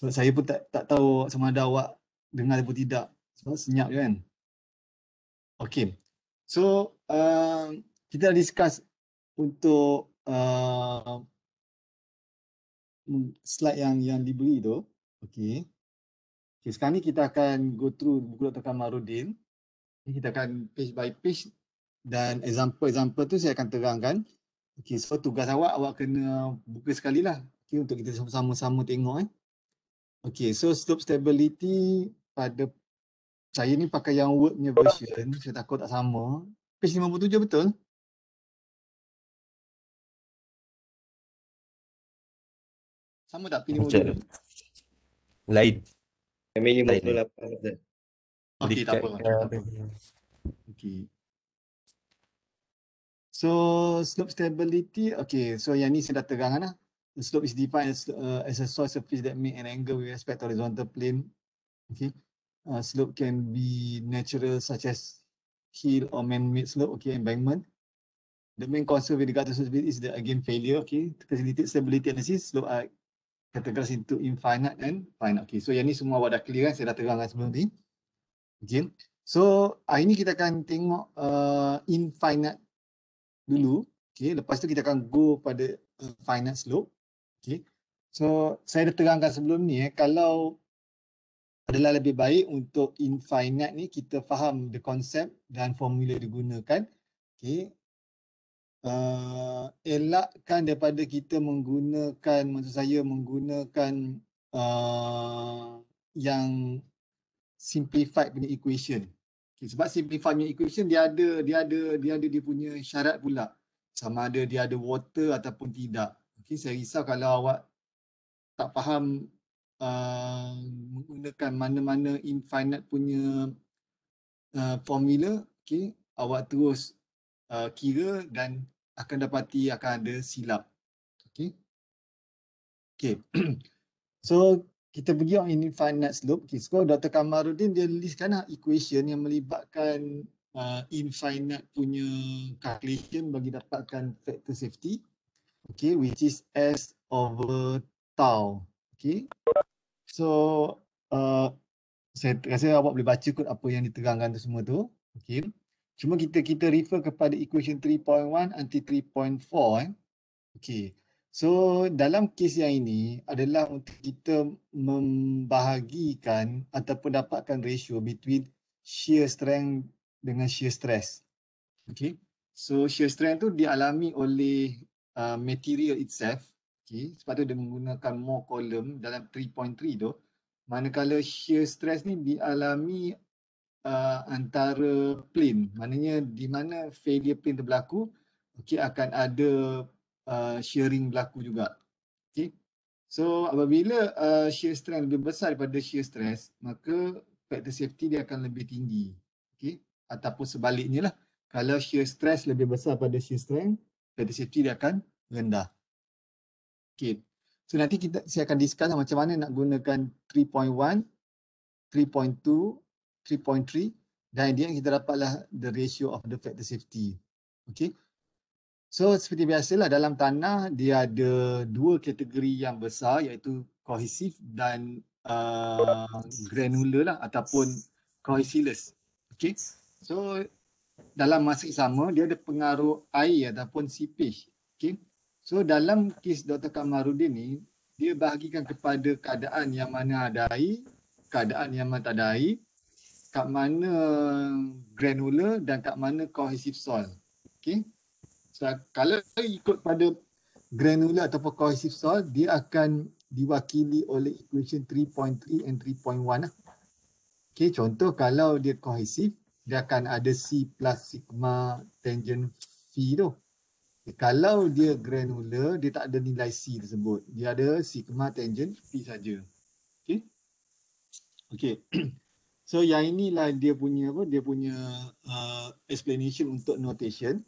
Sebab saya pun tak tahu sama ada awak dengar ataupun tidak. Sebab senyap je kan. Okay. So, kita dah discuss untuk slide yang diberi tu. Okay. Okay, sekarang ni kita akan go through buku Dr. Kamarudin. Kita akan page by page dan example tu saya akan terangkan. Okay, so tugas awak kena buka sekali lah. Okay, untuk kita sama-sama tengok. Okay, so slope stability pada saya ni pakai yang Word punya version. Saya takut tak sama. Page 57 betul? Sama tak page 57? Lain. Kami 58 betul. Okay, tak apa. Okay. So, slope stability, okay. So, yang ni saya dah terangkan lah. The slope is defined as a soil surface that make an angle with respect to horizontal plane. Okay. Slope can be natural such as hill or man-made slope, okay, embankment. The main concern with regard to slope is the again failure, okay. To facilitate stability analysis, slope are categorized into infinite and finite. Okay, so yang ni semua awak dah clear kan, saya dah terangkan sebelum ni. Okay. So, hari ni kita akan tengok infinite dulu. Okay, lepas tu kita akan go pada finite slope. Okay. So, saya dah terangkan sebelum ni kalau adalah lebih baik untuk infinite ni kita faham the concept dan formula digunakan. Okay. Elakkan daripada kita menggunakan, maksud saya menggunakan yang simplified punya equation. Okay, sebab simplified punya equation dia ada dia punya syarat pula. Sama ada dia ada water ataupun tidak. Okay, saya risau kalau awak tak faham menggunakan mana-mana infinite punya formula, okay, awak terus kira dan akan dapati akan ada silap. Okay. Okay. So, kita pergi on infinite slope. Okay, so Dr. Kamarudin dia listkan lah equation yang melibatkan infinite punya calculation bagi dapatkan factor safety. Okay, which is S over tau. Okay. So, saya rasa awak boleh baca kot apa yang diterangkan tu semua tu. Okay. Cuma kita refer kepada equation 3.1 until 3.4. Okay. So, dalam kes yang ini adalah untuk kita membahagikan ataupun dapatkan ratio between shear strength dengan shear stress. Okay. So, shear strength tu dialami oleh material itself. Okay. Sebab tu dia menggunakan more column dalam 3.3 tu. Manakala shear stress ni dialami antara plane. Maknanya di mana failure plane tu berlaku, okay, akan ada shearing berlaku juga. Okay. So apabila shear strength lebih besar daripada shear stress, maka factor safety dia akan lebih tinggi. Okay. Ataupun sebaliknya lah. Kalau shear stress lebih besar pada shear strength, factor safety dia akan rendah. Okay. So nanti saya akan discuss macam mana nak gunakan 3.1, 3.2, 3.3 dan dia kita dapatlah the ratio of the factor safety. Okay. So seperti biasalah dalam tanah dia ada dua kategori yang besar iaitu cohesive dan granular lah ataupun cohesively. Okay. So dalam masa yang sama dia ada pengaruh air ataupun seepage. Okay. So dalam kes Dr. Kamarudin ni dia bahagikan kepada keadaan yang mana ada air, keadaan yang mana tak ada air, kat mana granular dan kat mana cohesive soil. Okay. So, kalau ikut pada granular ataupun cohesive soil, dia akan diwakili oleh equation 3.3 and 3.1 lah. Okay, contoh kalau dia cohesive, dia akan ada C plus sigma tangent phi tu. Okay, kalau dia granular, dia tak ada nilai C tersebut. Dia ada sigma tangent phi saja. Okay. Okay. So yang inilah dia punya apa? Dia punya explanation untuk notation.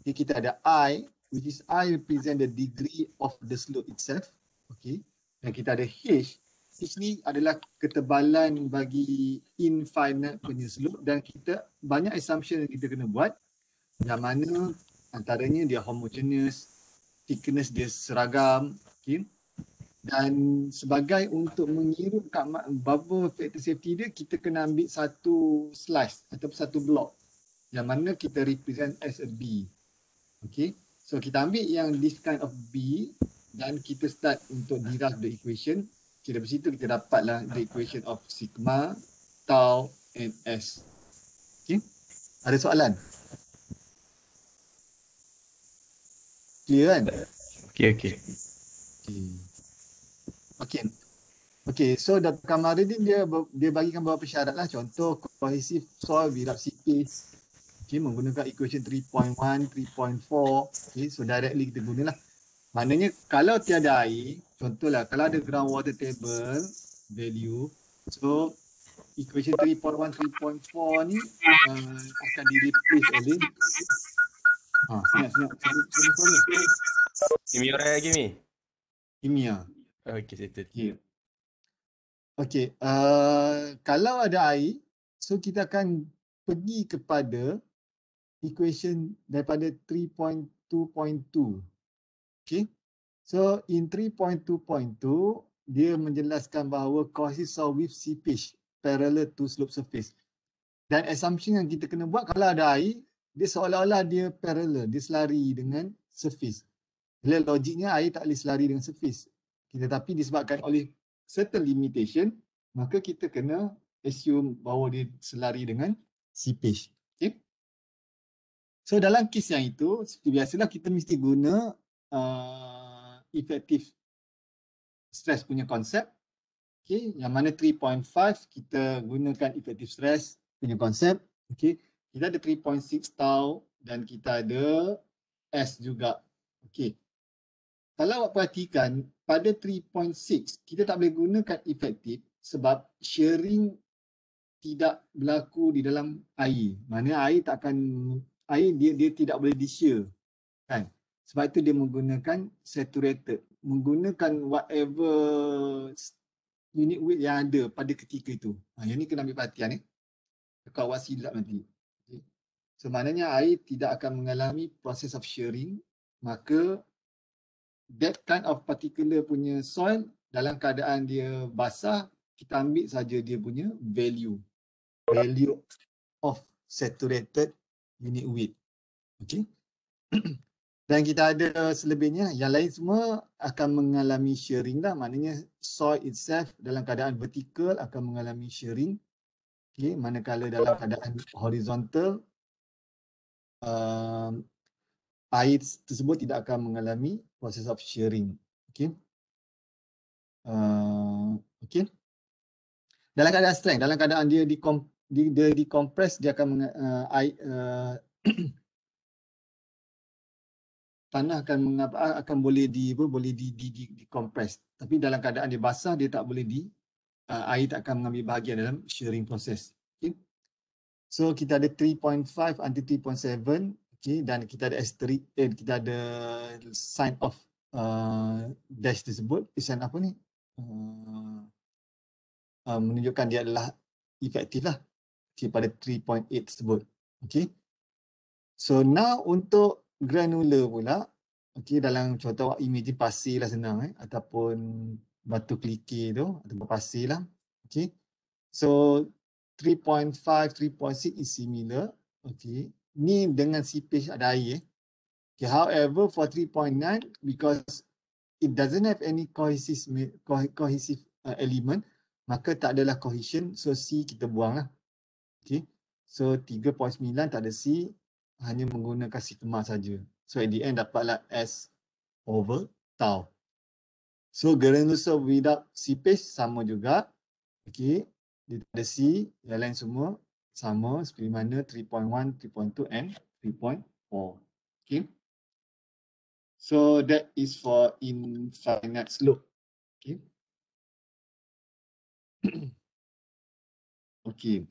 Okay, kita ada I, which is I represent the degree of the slope itself. Okay. Dan kita ada H. H ni adalah ketebalan bagi infinite punya slope dan kita banyak assumption yang kita kena buat. Yang mana antaranya dia homogeneous, thickness dia seragam. Okay. Dan sebagai untuk mengira berapa factor safety dia, kita kena ambil satu slice ataupun satu blok yang mana kita represent as a B. Okay. So kita ambil yang this kind of B dan kita start untuk derive the equation. Okay, dari situ kita dapatlah the equation of sigma, tau and S. Okay. Ada soalan? Clear kan? Okay, okay. Okay. Okay. Okay, so Dr. Kamarudin dia bagikan beberapa syarat lah. Contoh cohesive soil without seepage. Okay, menggunakan equation 3.1, 3.4. Okay, so directly kita gunalah. Maknanya kalau tiada air, contohlah kalau ada groundwater table value, so equation 3.1, 3.4 ni akan di-replace oleh senyap. Give me your give me. Kimia. Okay, settled. Okay. Okay, kalau ada air, so kita akan pergi kepada equation daripada 3.2.2. Okay, so in 3.2.2, dia menjelaskan bahawa cohesive soil with seepage parallel to slope surface. Dan assumption yang kita kena buat, kalau ada air, dia seolah-olah dia parallel, dia selari dengan surface. Bila logiknya air tak boleh selari dengan surface. Tetapi disebabkan oleh certain limitation, maka kita kena assume bahawa dia selari dengan seepage. Okay? So dalam kes yang itu, seperti biasalah kita mesti guna effective stress punya konsep. Okay? Yang mana 3.5 kita gunakan effective stress punya konsep. Okay? Kita ada 3.6 tau dan kita ada S juga. Okay. Kalau awak perhatikan, pada 3.6 kita tak boleh gunakan efektif sebab shearing tidak berlaku di dalam air. Mana air tak akan, air dia tidak boleh di-shear. Kan? Sebab itu dia menggunakan saturated. Menggunakan whatever unit weight yang ada pada ketika itu. Yang ni kena ambil perhatian. Kalau awak silap nanti. Okay. So maknanya air tidak akan mengalami process of shearing. Maka that kind of particular punya soil dalam keadaan dia basah, kita ambil saja dia punya value of saturated unit weight. Okay. Dan kita ada selebihnya, yang lain semua akan mengalami shearing lah. Maknanya soil itself dalam keadaan vertical akan mengalami shearing. Okay. Manakala dalam keadaan horizontal, air tersebut tidak akan mengalami proses of shearing. Okay. Okay. Dalam keadaan strength, dalam keadaan dia decompress, dia akan tanah akan boleh decompress. Tapi dalam keadaan dia basah, dia tak boleh air tak akan mengambil bahagian dalam shearing process. Okay. So kita ada 3.5 until 3.7. Okay, dan kita ada kita ada sign of dash tersebut, sign apa ni? Menunjukkan dia adalah efektif lah. Okay, pada 3.8 tersebut. Okay. So now untuk granular pula, okay, dalam contoh imagine pasir lah senang ataupun batu kerikil tu ataupun pasir lah. Okay. So 3.5, 3.6 is similar. Okay. Ni dengan seepage ada air. Okay. However for 3.9, because it doesn't have any cohesive element, maka tak adalah cohesion, so C kita buang lah. Okay. So 3.9 tak ada C, hanya menggunakan sigma saja. So at the end dapatlah S over tau. So granular soil without seepage sama juga. Okay. Dia tak ada C, yang lain semua sama seperti mana 3.1, 3.2 and 3.4. Okay. So that is for infinite slope. Okay. Okay.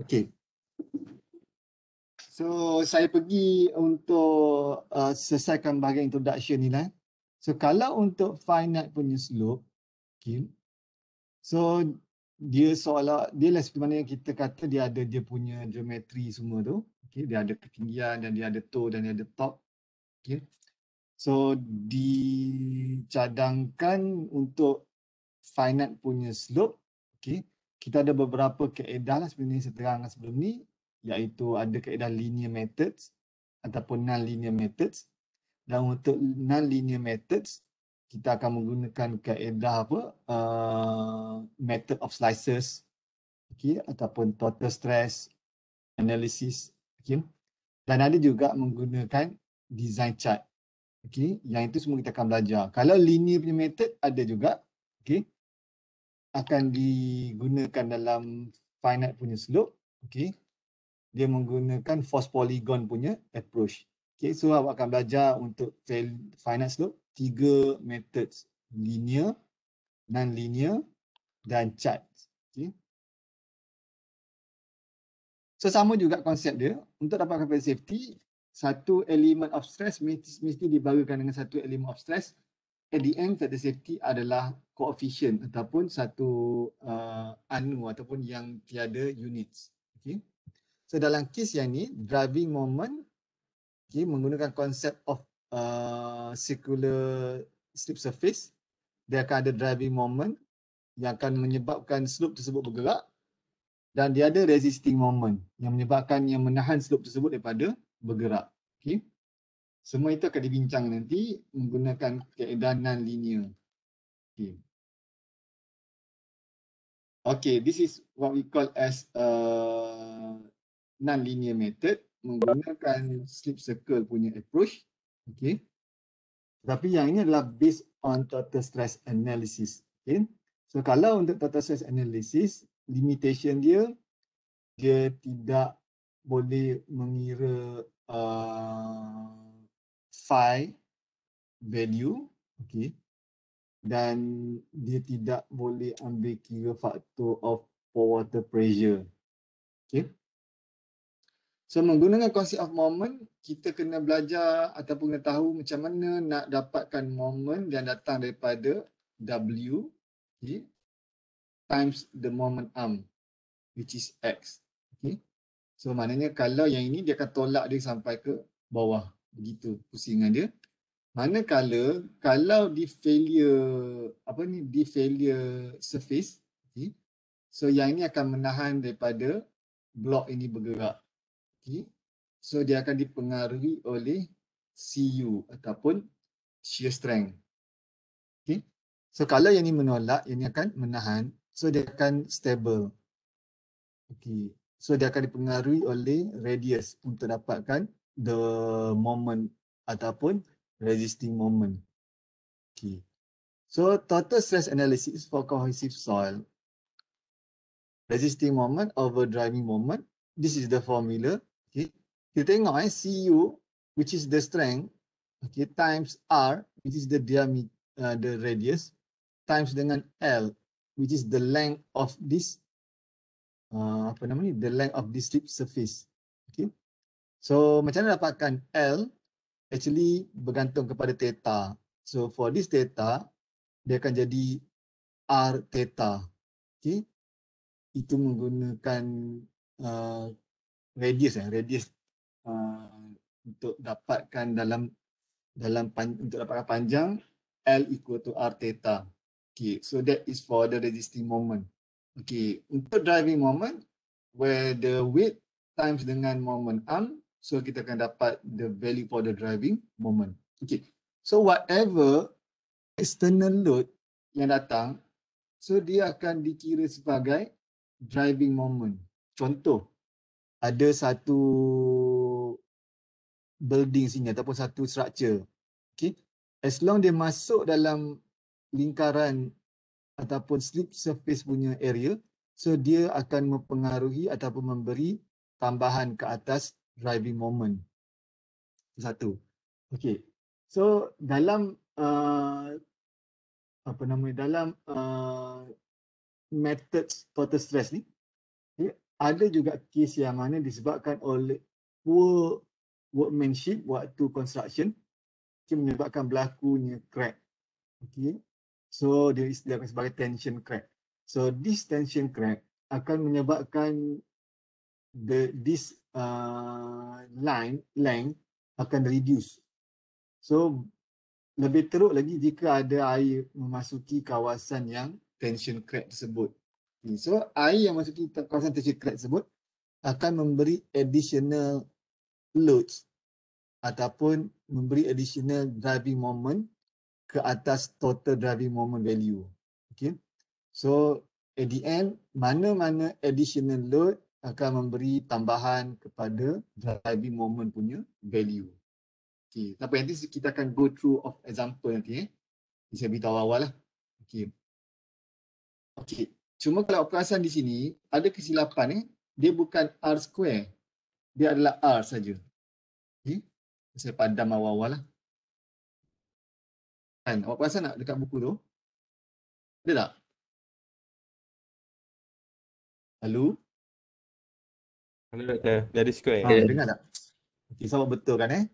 Okay. So saya pergi untuk selesaikan bahagian introduction ni lah. So kalau untuk finite punya slope, okay. So dia seolah dia lah seperti mana yang kita kata dia ada dia punya geometri semua tu. Okay, dia ada ketinggian dan dia ada toe dan dia ada top. Okay. So dicadangkan untuk finite punya slope. Okay. Kita ada beberapa kaedah lah sebenarnya saya terangkan sebelum ni, iaitu ada kaedah linear methods ataupun non-linear methods. Dan untuk non-linear methods, kita akan menggunakan kaedah apa? Method of slices, okay, ataupun total stress analysis. Okay. Dan ada juga menggunakan design chart. Okay. Yang itu semua kita akan belajar. Kalau linear punya method ada juga. Okay. Akan digunakan dalam finite punya slope. Okay. Dia menggunakan force polygon punya approach. Okay. So awak akan belajar untuk finite slope 3 methods. Linear, non-linear dan chart. Okay. So sama juga konsep dia. Untuk dapatkan factor safety, satu elemen of stress mesti dibagakan dengan satu elemen of stress. At the end, factor safety adalah coefficient ataupun satu anu ataupun yang tiada units. Okay. So dalam kes yang ni, driving moment, okay, menggunakan konsep of circular slip surface, dia akan ada driving moment yang akan menyebabkan slope tersebut bergerak, dan dia ada resisting moment yang menyebabkan yang menahan slope tersebut daripada bergerak. Okay. Semua itu akan dibincang nanti menggunakan kaedah non-linear. Okay. Okay, this is what we call as non-linear method, menggunakan slip circle punya approach. Okay. Tapi yang ini adalah based on total stress analysis. Okay. So kalau untuk total stress analysis, limitation dia tidak boleh mengira phi value, okay, dan dia tidak boleh ambil kira faktor of pore water pressure. Okay. So menggunakan konsep of moment, kita kena belajar ataupun kena tahu macam mana nak dapatkan moment yang datang daripada W, okay, times the moment arm, which is X. Okay. So maknanya kalau yang ini dia akan tolak dia sampai ke bawah. Begitu pusingan dia. Manakala kalau di failure surface, okay, so yang ini akan menahan daripada blok ini bergerak. Okay. So dia akan dipengaruhi oleh CU ataupun shear strength. Okay. So kalau yang ini menolak, yang ini akan menahan, so dia akan stable. Okay. So dia akan dipengaruhi oleh radius untuk dapatkan the moment ataupun resisting moment. Okay. So total stress analysis for cohesive soil. Resisting moment over driving moment. This is the formula. Okay. Kita tengok CU, which is the strength, okay, times R, which is the diameter, the radius, times dengan L, which is the length of this the length of this slip surface. Okay. So macam mana dapatkan L? Actually bergantung kepada theta. So for this theta, dia akan jadi R theta. Okay. Itu menggunakan radius untuk dapatkan untuk dapatkan panjang, L equal to R theta. Okay. So that is for the resisting moment. Okay, untuk driving moment, where the weight times dengan moment arm, so kita akan dapat the value for the driving moment. Okay, so whatever external load yang datang, so dia akan dikira sebagai driving moment. Contoh, ada satu building sini ataupun satu structure. Okay, as long dia masuk dalam lingkaran ataupun slip surface punya area, so dia akan mempengaruhi ataupun memberi tambahan ke atas driving moment. Satu. Okey. So dalam methods total stress ni, okay, ada juga kes yang mana disebabkan oleh poor workmanship waktu construction, okay, menyebabkan berlakunya crack. Okay. So dia istilahkan sebagai tension crack. So this tension crack akan menyebabkan this line length akan reduce. So lebih teruk lagi jika ada air memasuki kawasan yang tension crack tersebut. So air yang memasuki kawasan tension crack tersebut akan memberi additional loads ataupun memberi additional driving moment ke atas total driving moment value. Okay. So at the end, mana-mana additional load akan memberi tambahan kepada driving moment punya value. Okay. Tapi nanti kita akan go through of example nanti. Saya beritahu awal lah. Okay. Okay. Cuma kalau perasan di sini, ada kesilapan. Dia bukan R square. Dia adalah R saja. Okay. Saya padam awal-awal lah. Kan? Awak perasan tak dekat buku tu? Ada tak? Halo? Halo doktor, dari square. Dengar tak? Okay, so awak betul kan Jadi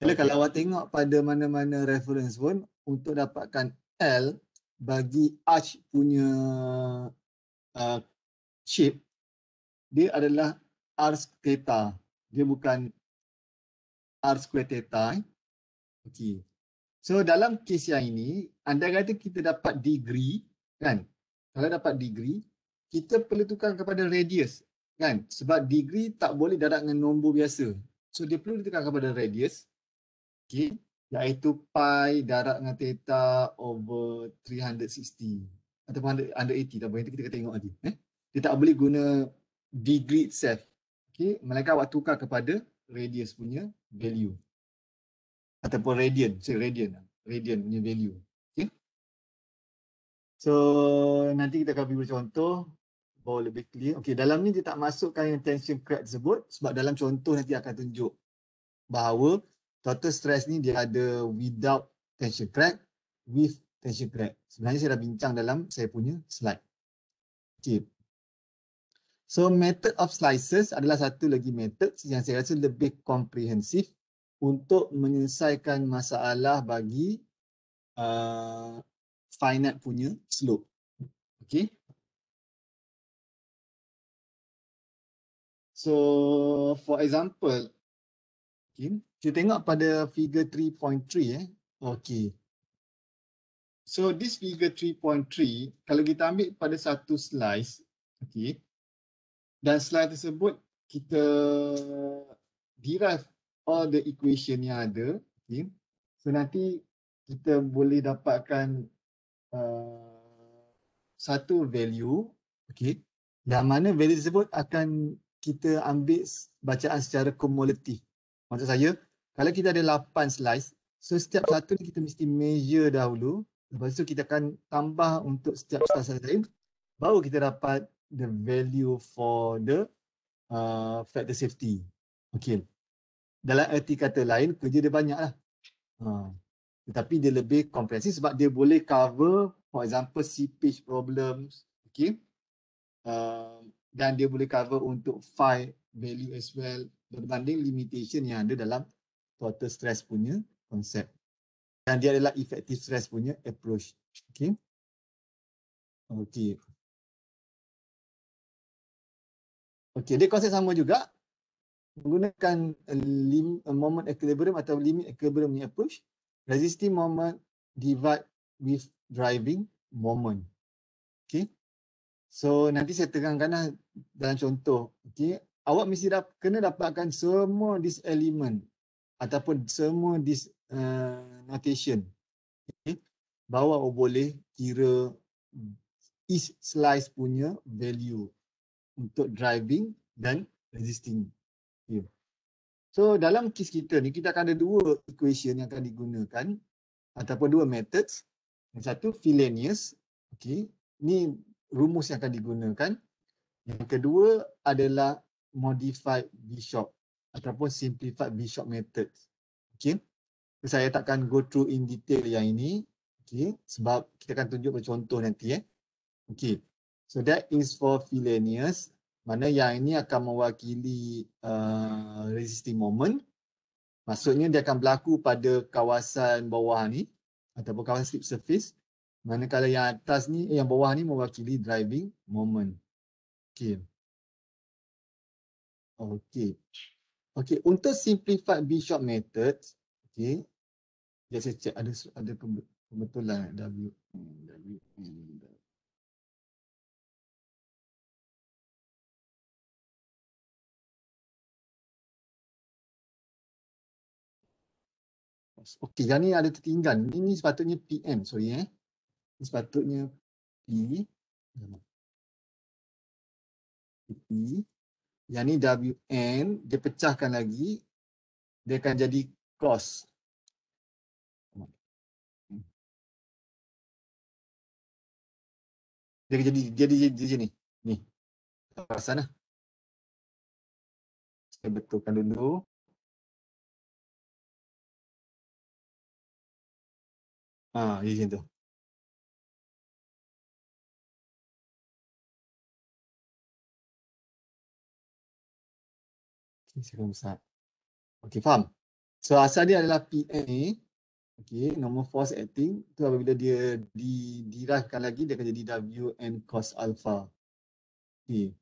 Okey. kalau awak tengok pada mana-mana reference pun, untuk dapatkan L bagi arch punya shape, dia adalah R theta. Dia bukan R square theta. Okay. So dalam kes yang ini, anda kata kita dapat degree, kan? Kalau dapat degree, kita perlu tukar kepada radius, kan? Sebab degree tak boleh darab dengan nombor biasa. So dia perlu ditukar kepada radius, okay? Iaitu pi darab dengan theta over 360 ataupun 180, tak boleh, kita tengok nanti. Dia tak boleh guna degree itself, okay? Melainkan awak tukar kepada radius punya value. Ataupun radian punya value. Okay. So nanti kita akan beri contoh baru lebih clear. Okay, dalam ni dia tak masukkan yang tension crack tersebut sebab dalam contoh nanti akan tunjuk bahawa total stress ni dia ada without tension crack, with tension crack. Sebenarnya saya dah bincang dalam saya punya slide. Okay. So method of slices adalah satu lagi method yang saya rasa lebih komprehensif untuk menyelesaikan masalah bagi finite punya slope. Okay. So for example, okay, kita tengok pada figure 3.3 Okay. So this figure 3.3, kalau kita ambil pada satu slice, okay, dan slide tersebut kita derive all the equation yang ada, okay. So nanti kita boleh dapatkan satu value, okay, yang mana value tersebut akan kita ambil bacaan secara kumulatif. Maksud saya, kalau kita ada 8 slice, so setiap satu ni kita mesti measure dahulu, lepas tu kita akan tambah untuk setiap slice lain, baru kita dapat the value for the factor safety. Okay. Dalam erti kata lain, kerja dia banyak lah. Tetapi dia lebih komprehensif sebab dia boleh cover, for example, seepage problems. Okay. Dan dia boleh cover untuk phi value as well berbanding limitation yang ada dalam total stress punya konsep. Dan dia adalah effective stress punya approach. Okay. Okay. Okay, dia konsep sama juga. Menggunakan moment equilibrium atau limit equilibrium punya approach. Resisting moment divide with driving moment. Okay. So nanti saya terangkan dalam contoh. Okay. Awak mesti kena dapatkan semua this element ataupun semua this notation. Okay. Baru awak boleh kira each slice punya value untuk driving dan resisting. Okay. So dalam kes kita ni kita akan ada dua equation yang akan digunakan ataupun dua methods. Yang satu Frillenius. Okay. Ni rumus yang akan digunakan. Yang kedua adalah modified Bishop ataupun simplified Bishop method. Okay. So, saya takkan go through in detail yang ini. Okay. Sebab kita akan tunjuk contoh nanti. Okay. So that is for Frillenius. Mana yang ini akan mewakili resisting moment. Maksudnya dia akan berlaku pada kawasan bawah ni ataupun kawasan slip surface. Manakala yang atas ni, yang bawah ni mewakili driving moment. Okay. Okey. Okey, untuk simplified Bishop method, okey. Jap saya check ada kebetulan WN. Okey, yang ni ada tertinggal. Ini sepatutnya PM, sorry Ini sepatutnya P. Yang ni WN, dia pecahkan lagi, dia akan jadi cos. Dia jadi sini. Ni. Perasan lah. Saya betulkan dulu. Dia macam tu. Okay, saya besar. Okey, faham? So asal dia adalah PM ni. Okey, normal force acting tu apabila dia dirahkan lagi dia akan jadi WN cos alpha. Okey.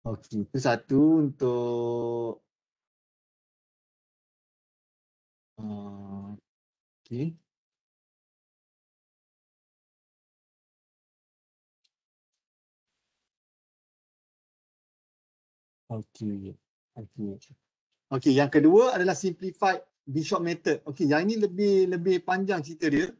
Okey, itu satu untuk okey. Okey. Okey. Okey, yang kedua adalah simplified Bishop method. Okey, yang ini lebih panjang cerita dia.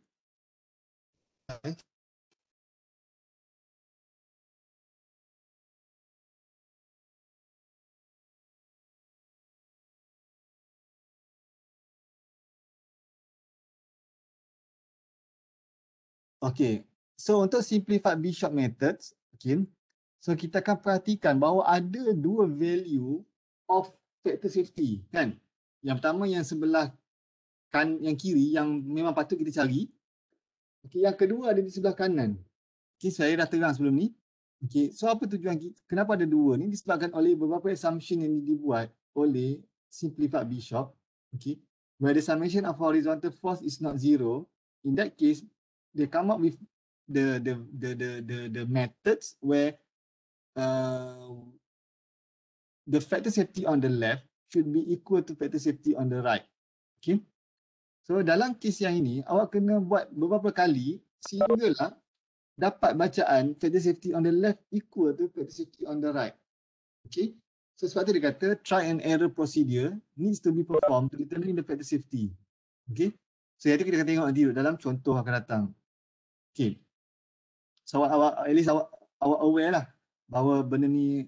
Okey. So untuk simplified Bishop methods, okey. So kita akan perhatikan bahawa ada dua value of factor safety, kan? Yang pertama yang sebelah yang kiri yang memang patut kita cari. Okey, yang kedua ada di sebelah kanan. Okey, saya dah terang sebelum ni. Okey, so apa tujuan kita? Kenapa ada dua ni? Disebabkan oleh beberapa assumption yang dibuat oleh simplified Bishop. Okey, where the summation of horizontal force is not zero. In that case, they come up with the methods where the factor safety on the left should be equal to factor safety on the right. Okay. So dalam kes yang ini, awak kena buat beberapa kali sehinggalah dapat bacaan factor safety on the left equal to factor safety on the right. Okay. So sebab tu dia kata try and error procedure needs to be performed to determine the factor safety. Okay. So nanti kita akan tengok nanti dalam contoh akan datang. Okay. So awak at least awak aware lah bahawa benda ni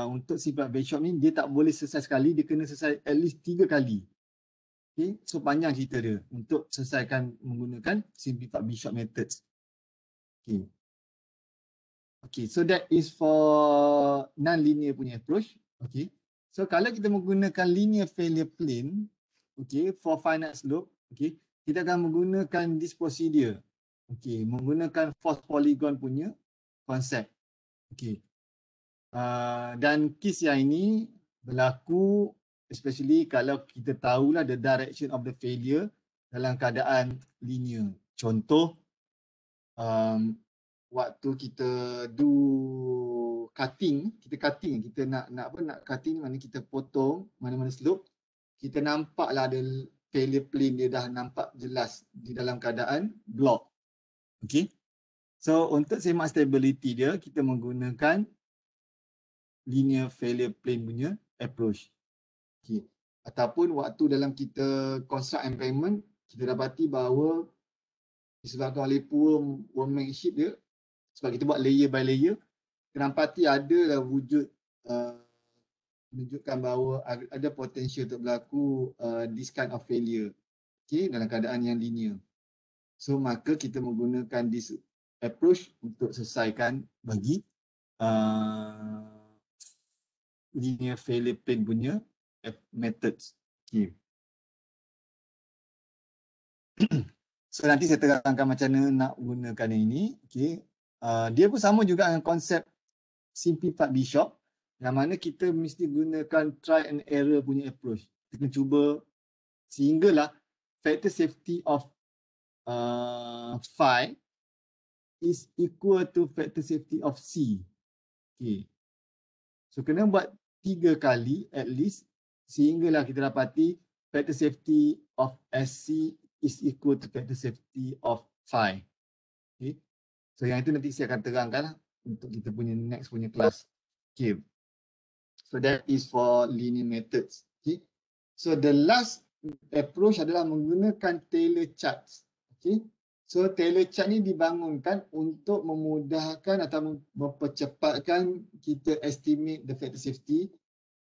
untuk simplified Bishop ni dia tak boleh selesai sekali, dia kena selesai at least 3 kali. Okay, so panjang cerita dia untuk selesaikan menggunakan simplified Bishop methods. Okay. Okay, so that is for non-linear punya approach. Okay. So kalau kita menggunakan linear failure plane, okay, for finite slope, okay, kita akan menggunakan this procedure. Okay, menggunakan force polygon punya konsep. Okay. Dan kes yang ini berlaku especially kalau kita tahulah the direction of the failure dalam keadaan linear. Contoh, waktu kita do cutting, kita nak cutting mana kita potong mana-mana slope, kita nampaklah ada failure plane dia dah nampak jelas di dalam keadaan block. Okay. So untuk semak stability dia, kita menggunakan linear failure plane punya approach. Okay. Ataupun waktu dalam kita construct environment, kita dapati bahawa disebabkan oleh poor workmanship dia, sebab kita buat layer by layer, kita dapati ada wujud menunjukkan bahawa ada potential untuk berlaku this kind of failure, okay, dalam keadaan yang linear. So maka kita menggunakan this approach untuk selesaikan bagi linear failure plane punya methods. Okay. So nanti saya terangkan macam mana nak gunakan yang ini. Okay. Dia pun sama juga dengan konsep simplified Bishop, yang mana kita mesti gunakan try and error punya approach. Kita kena cuba sehinggalah factor safety of phi is equal to factor safety of C. Okay. So kena buat 3 kali at least sehinggalah kita dapati factor safety of SC is equal to factor safety of phi. Okay. So yang itu nanti saya akan terangkan lah untuk kita punya next punya kelas. Okay. So that is for linear methods. Okay. So the last approach adalah menggunakan Taylor charts. Okay. So Taylor chart ni dibangunkan untuk memudahkan atau mempercepatkan kita estimate the factor safety.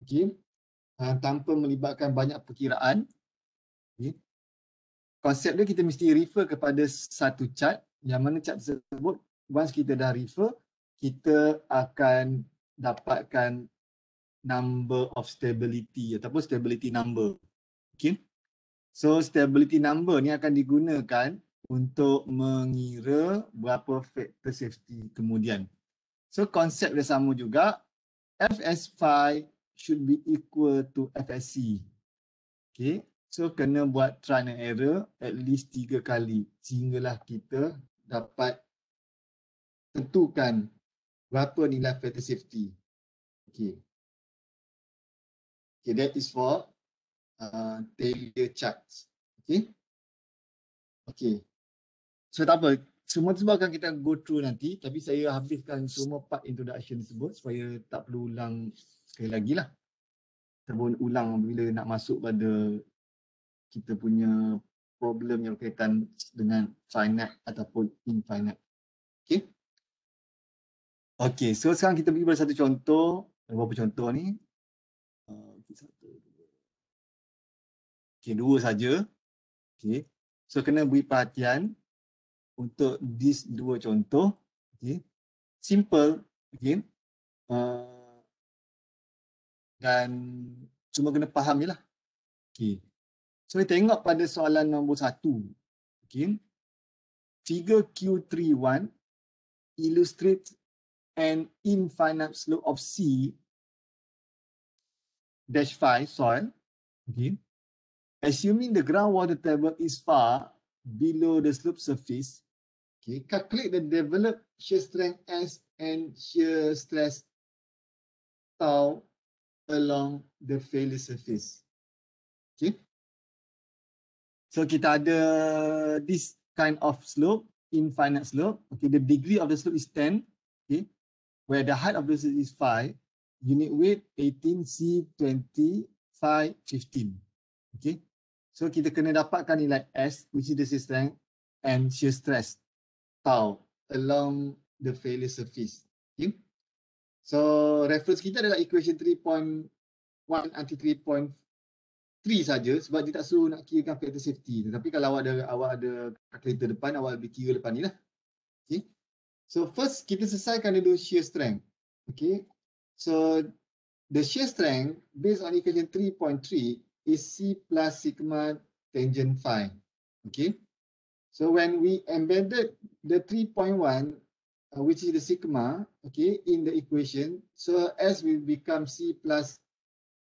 Okay. Tanpa melibatkan banyak perkiraan. Okay. Konsep dia kita mesti refer kepada satu chart, yang mana chart tersebut once kita dah refer, kita akan dapatkan number of stability ataupun stability number. Okay. So stability number ni akan digunakan untuk mengira berapa factor safety kemudian. So konsep dia sama juga, FS phi should be equal to FSC. Okay. So kena buat trial and error at least 3 kali sehinggalah kita dapat tentukan berapa nilai factor safety. Okay. Okay, that is for Taylor charts. Okay. Okay. So tak apa, semua tu akan kita go through nanti, tapi saya habiskan semua part introduction tersebut supaya tak perlu ulang sekali lagi lah. Kita pun ulang bila nak masuk pada kita punya problem yang berkaitan dengan finite ataupun infinite. Okay. Okay, so sekarang kita pergi pada satu contoh. Berapa contoh ni? Okay, 2 saja. Okay. So kena beri perhatian untuk these 2 contoh. Okay. Simple. Okay. Dan cuma kena faham je lah. Okay. So kita tengok pada soalan nombor 1. Okay. Figure Q31 illustrates an infinite slope of C dash phi soil. Okay. Assuming the groundwater table is far below the slope surface, okay, calculate the developed shear strength S and shear stress tau along the failure surface. Okay. So kita ada this kind of slope, infinite slope. Okay, the degree of the slope is 10. Okay, where the height of the slope is 5. Unit weight 18, C 20, phi 15. Okay. So kita kena dapatkan nilai S, which is the shear strength, and shear stress tau along the failure surface. Okay. So reference kita adalah equation 3.1 until 3.3 saja, sebab dia tak suruh nak kirakan factor safety. Tetapi kalau awak ada calculator depan, awak boleh kira depan ni lah. Okay. So first kita selesaikan dulu shear strength. Okay. So the shear strength based on equation 3.3 is C plus sigma tangent phi. Okay. So when we embedded the 3.1, which is the sigma, okay, in the equation, so S will become C plus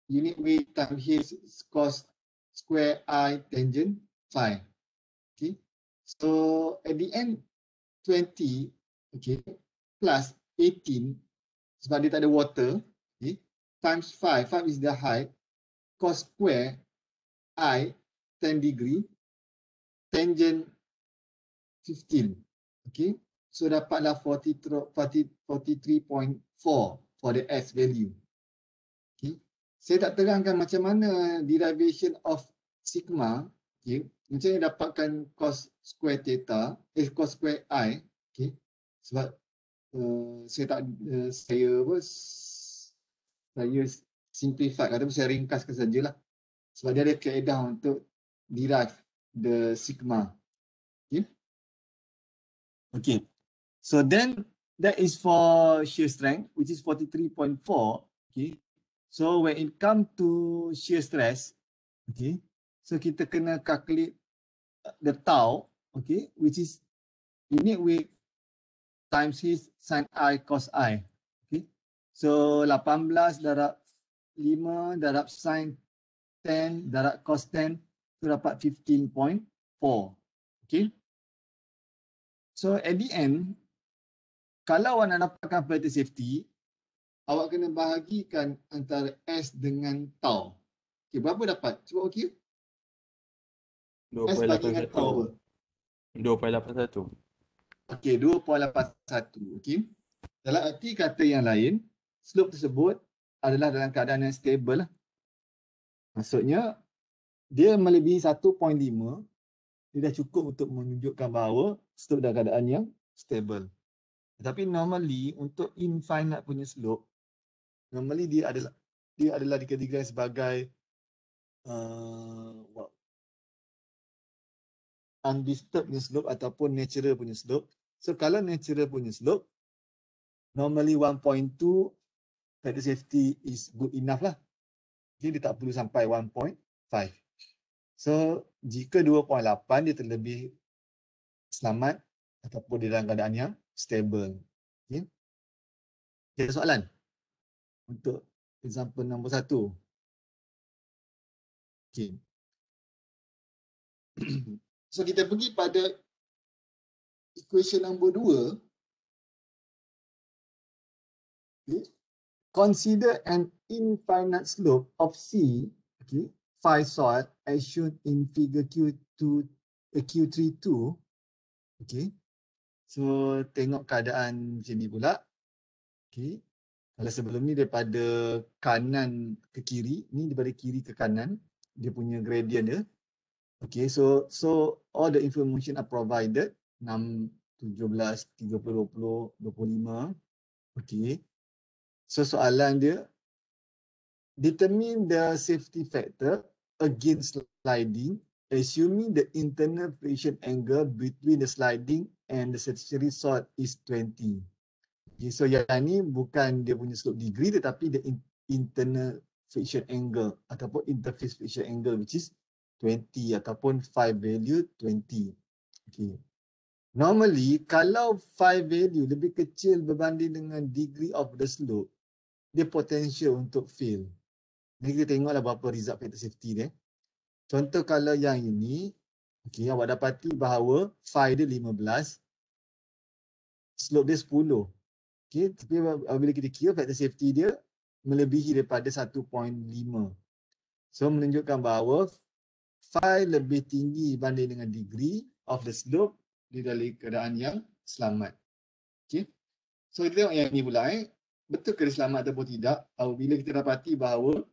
unit weight times H cos square I tangent phi. Okay. So at the end 20, okay, plus 18, sebab dia tak ada water, okay, times 5 is the height, cos square I 10 degree, tangent 15. Okay. So dapatlah 43.4 for the S value. Okay. Saya tak terangkan macam mana derivation of sigma. Okay. Macam mana dapatkan cos square theta, cos square I. Okay. Sebab saya simplify ataupun saya ringkaskan sajalah. Sebab dia ada kaedah untuk derive the sigma. Okay. Okay. So then that is for shear strength, which is 43.4. Okay. So when it comes to shear stress, okay, so kita kena calculate the tau, okay, which is unit weight times H sin I cos I. Okay. So 18 darab 5 darab sin 10 darab cos 10 tu dapat 15.4. Okay. So at the end, kalau awak nak dapatkan factor safety, awak kena bahagikan antara S dengan tau. Okey, berapa dapat? Cuba okey. S bagi dengan tau apa? 2.81. Okey, 2.81. Okey. Dalam arti kata yang lain, slope tersebut adalah dalam keadaan yang stable lah. Maksudnya, dia melebihi 1.5, dia dah cukup untuk menunjukkan bahawa slope dalam keadaan yang stable. Tapi normally untuk infinite punya slope, normally dia adalah dikategorikan sebagai undisturbed punya slope ataupun natural punya slope. So kalau natural punya slope, normally 1.2 factor safety is good enough lah. Jadi dia tak perlu sampai 1.5. So jika 2.8 dia terlebih selamat ataupun dia dalam keadaan yang stable. Okay. Ada soalan untuk example nombor 1. Okay. So kita pergi pada equation nombor 2. Okay. Consider an infinite slope of C, okay, phi sort as shown in figure Q32. Okay. So tengok keadaan macam ni pula. Okay. Kalau sebelum ni daripada kanan ke kiri, ni daripada kiri ke kanan, dia punya gradient dia. Okay, so all the information are provided. 6, 17, 30, 20, 25. Okay. So soalan dia, determine the safety factor against sliding, assuming the internal friction angle between the sliding and the statutory sort is 20. Okay, so yang ni bukan dia punya slope degree tetapi the internal friction angle ataupun interface friction angle which is 20 ataupun phi value 20. Okay. Normally kalau phi value lebih kecil berbanding dengan degree of the slope, dia potential untuk fail. Jadi kita tengoklah berapa result factor safety dia. Contoh kalau yang ini, okay, awak dapati bahawa phi dia 15, slope dia 10. Okay, tapi bila kita kira factor safety dia melebihi daripada 1.5. So menunjukkan bahawa phi lebih tinggi banding dengan degree of the slope di dalam keadaan yang selamat. Okay. So kita tengok yang ni pula betul ke dia selamat ataupun tidak apabila kita dapati bahawa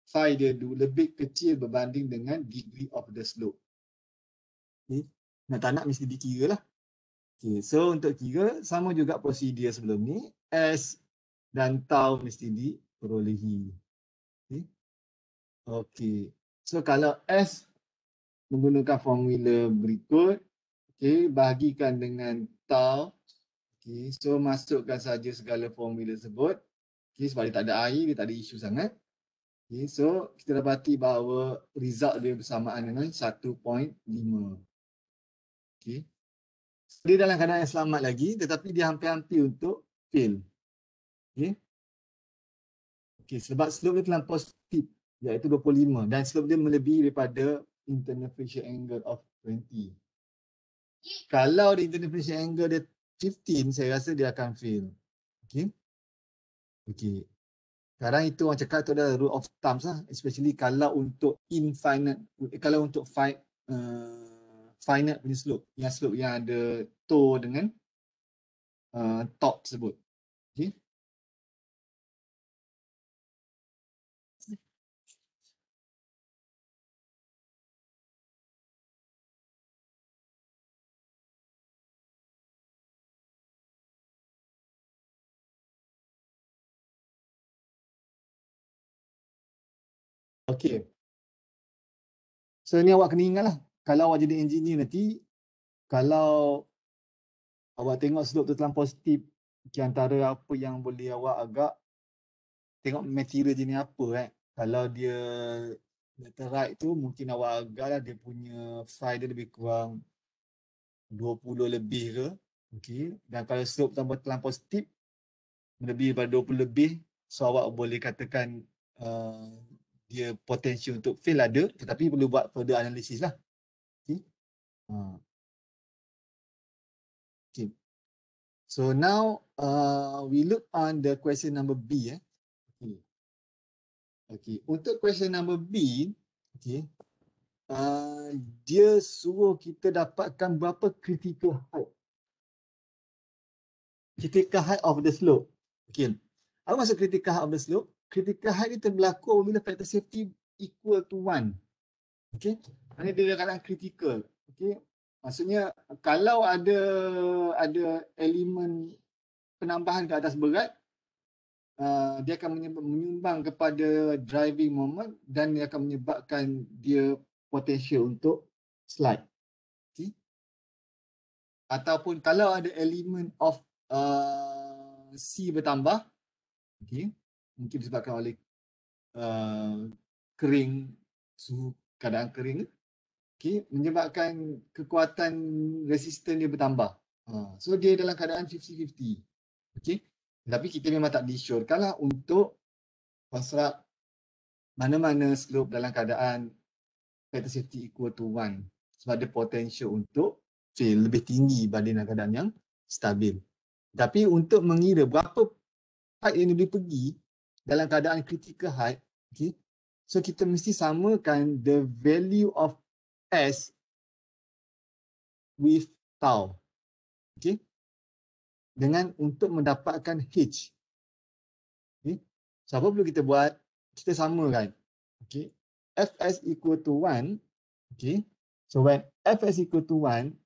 phi dia lebih kecil berbanding dengan degree of the slope. Okay. Nak tak nak mesti dikira lah. Okay. So untuk kira sama juga prosedur sebelum ni, S dan tau mesti diperolehi. Okay. Okay. So kalau S menggunakan formula berikut, okay, bahagikan dengan tau. Okay. So masukkan saja segala formula tersebut. Okay. Sebab dia tak ada air, dia tak ada isu sangat. Okay. So kita dapati bahawa result dia bersamaan dengan 1.5. Okay. Dia dalam keadaan yang selamat lagi tetapi dia hampir-hampir untuk fail. Okay. Okay, sebab slope dia terlampau steep iaitu 25 dan slope dia melebihi daripada internal friction angle of 20. Kalau the internal friction angle dia 15, saya rasa dia akan fail. Okay. Okay. Sekarang itu orang cakap tu adalah rule of thumbs lah, especially kalau untuk infinite, kalau untuk finite punya slope, yang ada toe dengan top tersebut. Okay. Okay. So ni awak kena ingat lah, kalau awak jadi engineer nanti, kalau awak tengok slope tu terlampau steep, antara apa yang boleh awak agak tengok material jenis apa Kalau dia laterite tu mungkin awak agak lah dia punya phi dia lebih kurang 20 lebih ke. Okay. Dan kalau slope terlampau steep, lebih daripada 20 lebih, so awak boleh katakan dia potensi untuk fail ada, tetapi perlu buat further analysis lah. Okay. Okay. So now we look on the question number B. Okay. Untuk question number B, okay, dia suruh kita dapatkan berapa critical height. Critical height of the slope. Okay. Apa maksud critical height of the slope? Critical height ni berlaku apabila factor safety equal to 1. Okay. Ini dia kadang critical. Okay. Maksudnya kalau ada elemen penambahan ke atas berat, dia akan menyumbang kepada driving moment dan dia akan menyebabkan dia potential untuk slide. Okay. Ataupun kalau ada elemen of C bertambah, okay, mungkin disebabkan oleh kering, suhu keadaan kering, okay, menyebabkan kekuatan resisten dia bertambah. So dia dalam keadaan 50-50. Okay. Tapi kita memang tak disyorkan lah untuk construct mana-mana slope dalam keadaan factor safety equal to 1. Sebab ada potential untuk fail lebih tinggi berbanding dalam keadaan yang stabil. Tapi untuk mengira berapa height yang boleh pergi dalam keadaan critical height, okay, so kita mesti samakan the value of S with tau. Okay, dengan untuk mendapatkan H. Okay. So apa perlu kita buat? Kita samakan. Okay. Fs equal to 1. Okay. So when Fs equal to 1,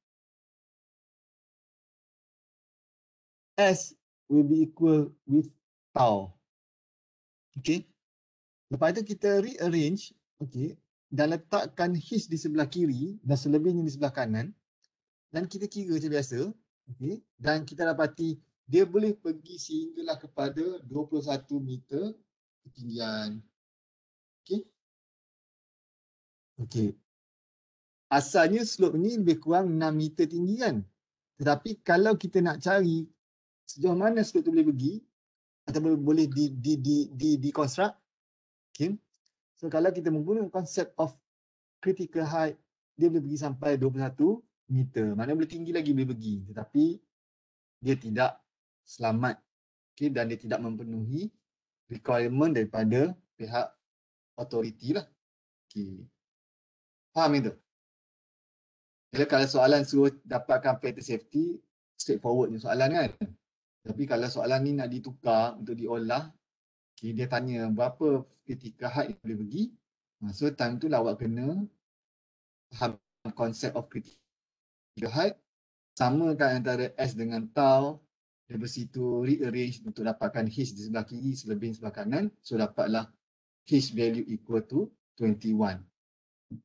S will be equal with tau. Okay. Lepas itu kita rearrange, okay, dan letakkan H di sebelah kiri dan selebihnya di sebelah kanan. Dan kita kira macam biasa. Okay. Dan kita dapati dia boleh pergi sehinggalah kepada 21 meter ketinggian. Okay. Okay. Asalnya slope ni lebih kurang 6 meter tinggi kan. Tetapi kalau kita nak cari sejauh mana slope tu boleh pergi atau boleh di-construct, okay. So kalau kita menggunakan konsep of critical height, dia boleh pergi sampai 21 meter. Mana boleh tinggi lagi boleh pergi. Tetapi dia tidak selamat, okay, dan dia tidak memenuhi requirement daripada pihak authority lah. Okay. Faham itu? Jadi kalau soalan suruh dapatkan factor safety, straightforward je soalan kan. Tapi kalau soalan ni nak ditukar untuk diolah, okay, dia tanya berapa critical height yang boleh pergi. So time tu lah awak kena faham konsep of critical height, samakan antara S dengan tau, dari situ rearrange untuk dapatkan H di sebelah kiri, selebih sebelah kanan. So dapatlah H value equal to 21.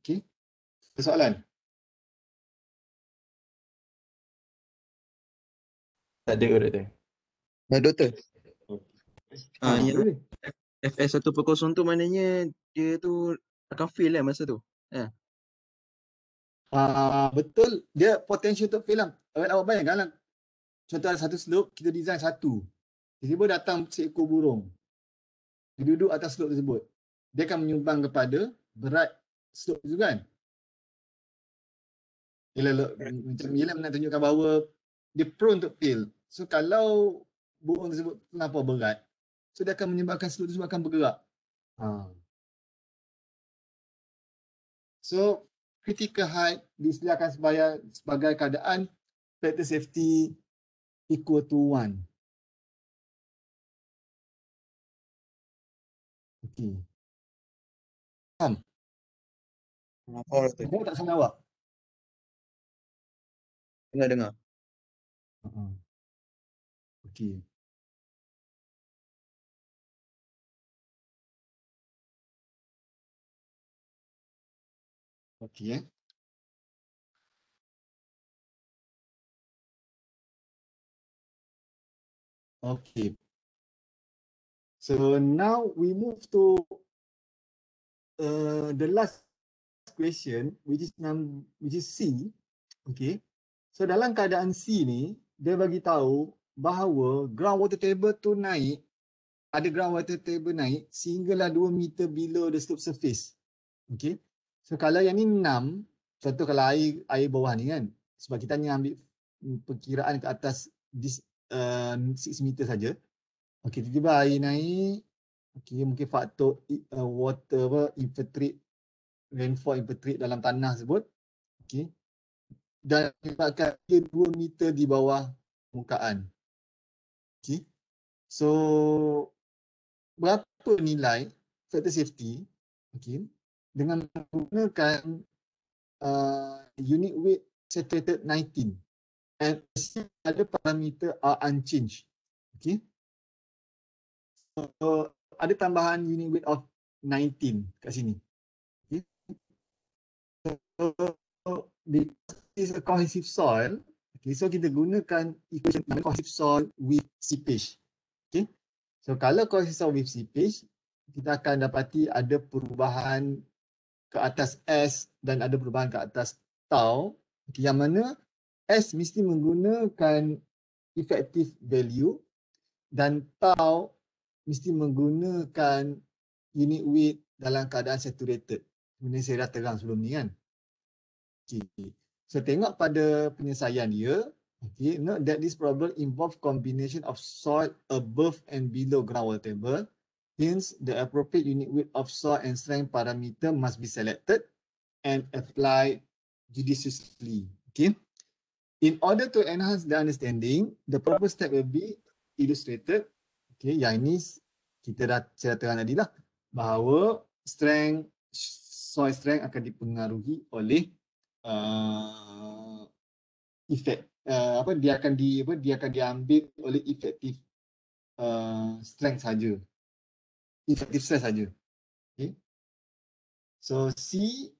Okay. Soalan? Tak ada doktor. Doktor. Yang Yang FS 1/0 tu maknanya dia tu akan fail lah masa tu. Betul, dia potential untuk fail lah. Awak bayangkan lah, contoh ada satu slope, kita design satu. Tiba-tiba datang seekor burung. Dia duduk atas slope tersebut. Dia akan menyumbang kepada berat slope itu kan. Macam nak tunjukkan bahawa dia prone untuk fail. So kalau burung tersebut terlampau berat, so dia akan menyebabkan slope tersebut akan bergerak. So critical height disediakan sebagai keadaan factor safety equal to 1. Okay. Faham? Dengar tak soalan awak? Dengar. Okay. Okay. Okay. So now we move to the last question, which is C. Okay. So dalam keadaan C ni, dia bagi tahu bahawa ground water table tu naik, ada ground water table naik sehinggalah 2 meter below the slope surface. Okay. So kalau yang ni 6, contoh kalau air bawah ni kan, sebab kita hanya ambil perkiraan ke atas 6 meter saja. Okay, tiba-tiba air naik okey, mungkin faktor water infiltrate, rainfall infiltrate dalam tanah tersebut, okey, dan menyebabkan dia 2 meter di bawah permukaan. Okey. So berapa nilai factor safety, okey, dengan menggunakan unit weight saturated 19 and ada parameter are unchanged. Okey. So ada tambahan unit weight of 19 kat sini. Okay. So because it's a cohesive soil, okay, so kita gunakan equation cohesive soil with seepage. Okay. So kalau cohesive soil with seepage, kita akan dapati ada perubahan ke atas S dan ada perubahan ke atas tau. Okay, yang mana S mesti menggunakan effective value dan tau mesti menggunakan unit weight dalam keadaan saturated. Ini saya dah terang sebelum ni kan. Okay. So tengok pada penyelesaian dia. Okay. Note that this problem involve combination of soil above and below groundwater table. Hence, the appropriate unit weight of soil and strength parameter must be selected and applied judiciously. Okay. In order to enhance the understanding, the proper step will be illustrated. Okay, yang ini saya dah terang tadi lah, bahawa soil strength akan dipengaruhi oleh dia akan diambil oleh effective strength saja, effective stress saja. Okay. So C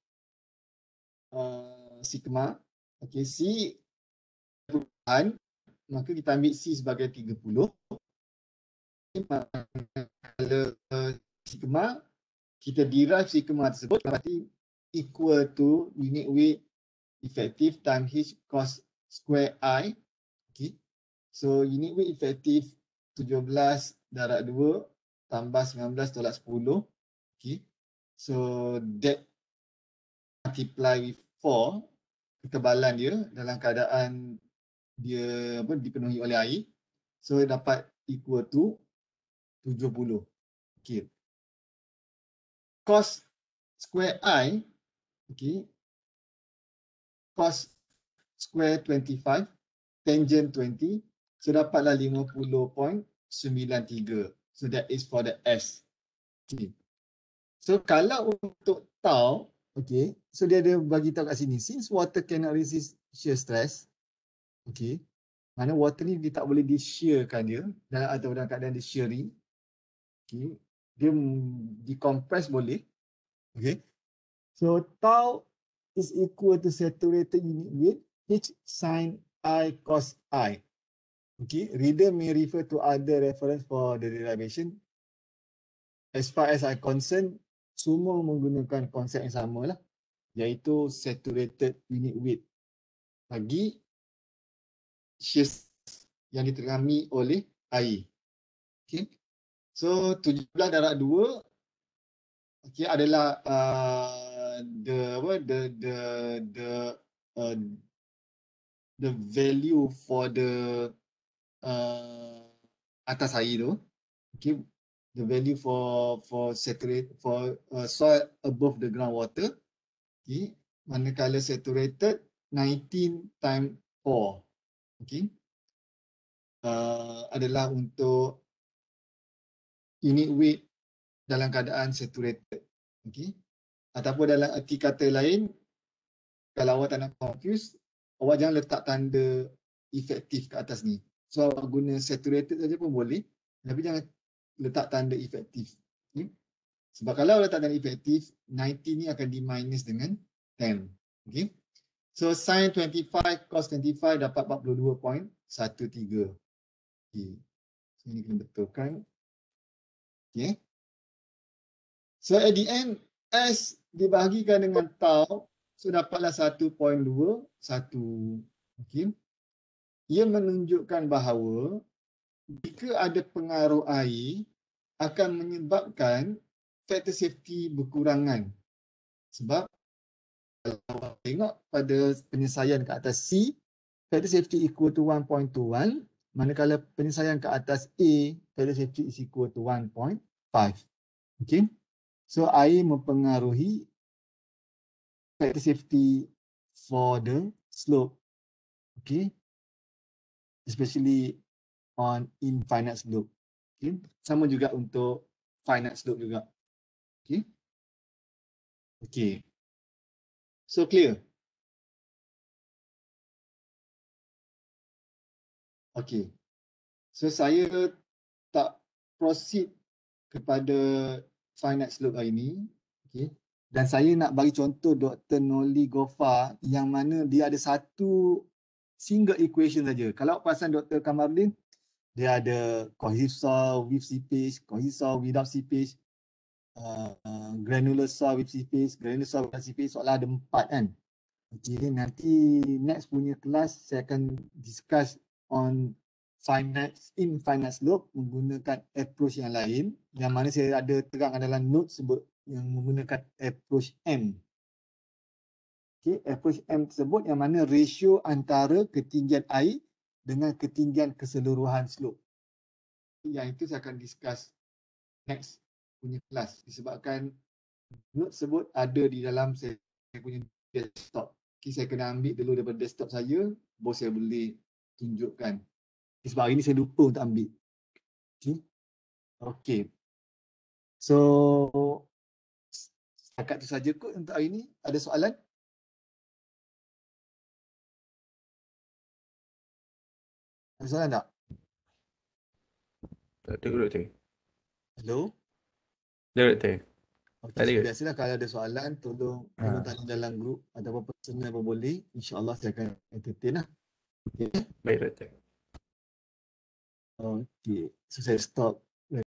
sigma, okay, C perubahan, maka kita ambil C sebagai 30. Kalau sigma, kita derive sigma tersebut berarti equal to unit weight effective times H cos square I. Okay. So unit weight effective 17 darab 2 tambah 19 tolak 10. Okay. So that multiply with 4, ketebalan dia dalam keadaan dia dipenuhi oleh air. So dapat equal to 70. Okay. Cos square I, okay, cos square 25, tangent 20, so dapatlah 50.93. So that is for the S. Okay. So kalau untuk tau, okay, so dia ada bagi tahu kat sini, since water cannot resist shear stress, okay, mana water ni dia tak boleh di-shearkan dia atau dalam keadaan dia shearing, okay, dia decompress boleh, okay. So tau is equal to saturated unit weight H sin I cos I. Okay, reader may refer to other reference for the derivation. As far as I concerned, semua menggunakan konsep yang sama lah, iaitu saturated unit weight bagi shear yang diterangani oleh air. Okay. So 17 darab 2, okay, adalah the value for the atas air tu. Okay. The value for soil above the groundwater. Okay. Manakala saturated 19 times 4. Okay. Adalah untuk unit weight dalam keadaan saturated. Okay. Ataupun dalam arti kata lain, kalau awak tak nak confuse, awak jangan letak tanda efektif kat atas ni. So awak guna saturated saja pun boleh, tapi jangan letak tanda efektif. Okay. Sebab kalau letak tanda efektif, 19 ni akan di-minus dengan 10. Okay. So sin 25 cos 25 dapat 42.13. Okay. So ini kena betulkan. Okay. So at the end, S dibahagikan dengan tau, so dapatlah 1.21. Okay. Ia menunjukkan bahawa jika ada pengaruh air akan menyebabkan factor safety berkurangan. Sebab kalau tengok pada penyelesaian ke atas C, factor safety equal to 1.21, manakala penyelesaian ke atas A, factor safety is equal to 1.5. 5. Okay. So air mempengaruhi factor safety for the slope. Okay. Especially on infinite slope. Okay. Sama juga untuk finite slope juga. Okay. Okay. So clear? Okay. So saya tak proceed kepada finite slope hari ni. Okay. Dan saya nak bagi contoh Dr. Noli Gofar yang mana dia ada satu single equation saja. Kalau perasan Dr. Kamarudin, dia ada cohesive soil with seepage, cohesive soil without seepage, granular soil with seepage, granular soil without seepage, soalan ada 4 kan. Okay, nanti next punya kelas saya akan discuss on infinite slope menggunakan approach yang lain, yang mana saya ada terang dalam note sebut yang menggunakan approach M. Okay, approach M tersebut yang mana ratio antara ketinggian air dengan ketinggian keseluruhan slope. Yang itu saya akan discuss next punya kelas disebabkan note tersebut ada di dalam saya punya desktop. Okay, saya kena ambil dulu daripada desktop saya, baru saya boleh tunjukkan. Sebab hari ni saya lupa untuk ambil. Okay. Okay. So, setakat tu saja kot untuk hari ni. Ada soalan? Ada soalan tak? Tak ada kot, Doktor. Hello? Ada, Doktor. Okay, Ada so ke? biasalah kalau ada soalan, tolong tanya dalam grup ataupun personal pun boleh. InsyaAllah saya akan entertain lah. Okay. Baik, Doktor. Okay. So, saya stop